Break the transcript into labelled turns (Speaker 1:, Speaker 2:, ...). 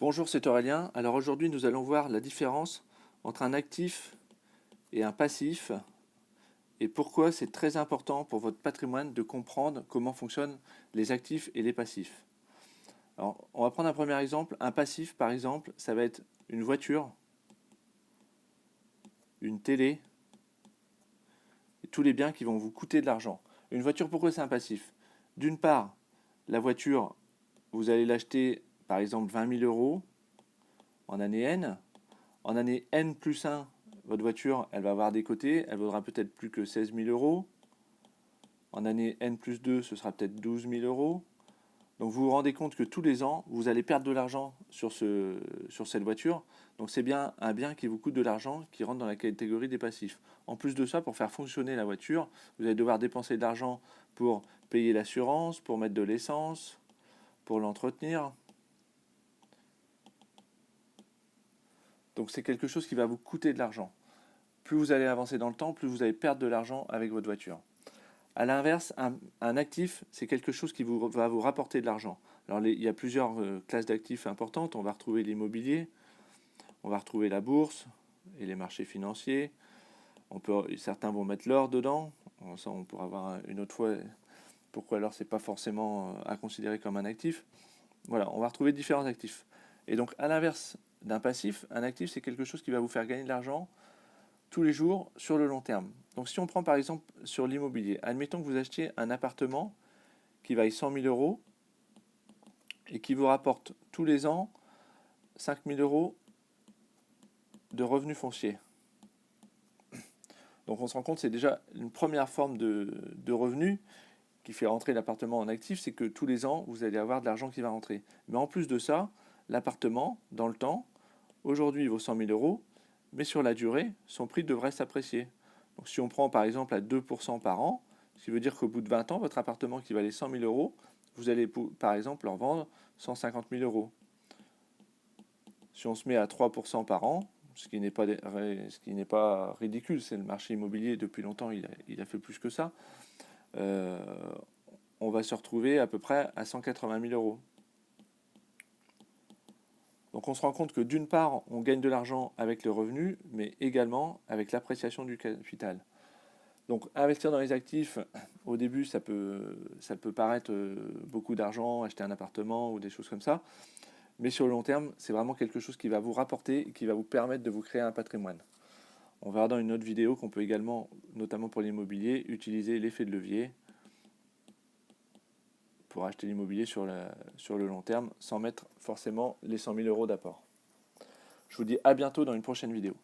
Speaker 1: Bonjour, c'est Aurélien. Alors aujourd'hui, nous allons voir la différence entre un actif et un passif et pourquoi c'est très important pour votre patrimoine de comprendre comment fonctionnent les actifs et les passifs. Alors, on va prendre un premier exemple. Un passif, par exemple, ça va être une voiture, une télé, et tous les biens qui vont vous coûter de l'argent. Une voiture, pourquoi c'est un passif? D'une part, la voiture, vous allez l'acheter, par exemple, 20 000 euros en année N. En année N plus 1, votre voiture, elle va avoir des côtés, elle vaudra peut-être plus que 16 000 euros. En année N plus 2, ce sera peut-être 12 000 euros. Donc vous vous rendez compte que tous les ans, vous allez perdre de l'argent sur cette voiture. Donc c'est bien un bien qui vous coûte de l'argent, qui rentre dans la catégorie des passifs. En plus de ça, pour faire fonctionner la voiture, vous allez devoir dépenser de l'argent pour payer l'assurance, pour mettre de l'essence, pour l'entretenir. Donc c'est quelque chose qui va vous coûter de l'argent. Plus vous allez avancer dans le temps, plus vous allez perdre de l'argent avec votre voiture. A l'inverse, un actif, c'est quelque chose qui va vous rapporter de l'argent. Alors il y a plusieurs classes d'actifs importantes. On va retrouver l'immobilier, on va retrouver la bourse et les marchés financiers. Certains vont mettre l'or dedans. Ça, on pourra voir une autre fois pourquoi l'or, c'est pas forcément à considérer comme un actif. Voilà, on va retrouver différents actifs. Et donc, à l'inverse d'un passif, un actif, c'est quelque chose qui va vous faire gagner de l'argent tous les jours sur le long terme. Donc si on prend par exemple sur l'immobilier, admettons que vous achetiez un appartement qui vaille 100 000 euros et qui vous rapporte tous les ans 5 000 euros de revenus fonciers. Donc on se rend compte que c'est déjà une première forme de revenus qui fait rentrer l'appartement en actif, c'est que tous les ans, vous allez avoir de l'argent qui va rentrer. Mais en plus de ça, l'appartement, dans le temps, aujourd'hui il vaut 100 000 euros, mais sur la durée, son prix devrait s'apprécier. Donc si on prend par exemple à 2% par an, ce qui veut dire qu'au bout de 20 ans, votre appartement qui valait 100 000 euros, vous allez par exemple en vendre 150 000 euros. Si on se met à 3% par an, ce qui n'est pas ridicule, c'est le marché immobilier depuis longtemps, il a fait plus que ça, euh, on va se retrouver à peu près à 180 000 euros. Donc on se rend compte que d'une part, on gagne de l'argent avec le revenu, mais également avec l'appréciation du capital. Donc investir dans les actifs, au début, ça peut paraître beaucoup d'argent, acheter un appartement ou des choses comme ça, mais sur le long terme, c'est vraiment quelque chose qui va vous rapporter et qui va vous permettre de vous créer un patrimoine. On verra dans une autre vidéo qu'on peut également, notamment pour l'immobilier, utiliser l'effet de levier pour acheter l'immobilier sur le long terme sans mettre forcément les 100 000 euros d'apport. Je vous dis à bientôt dans une prochaine vidéo.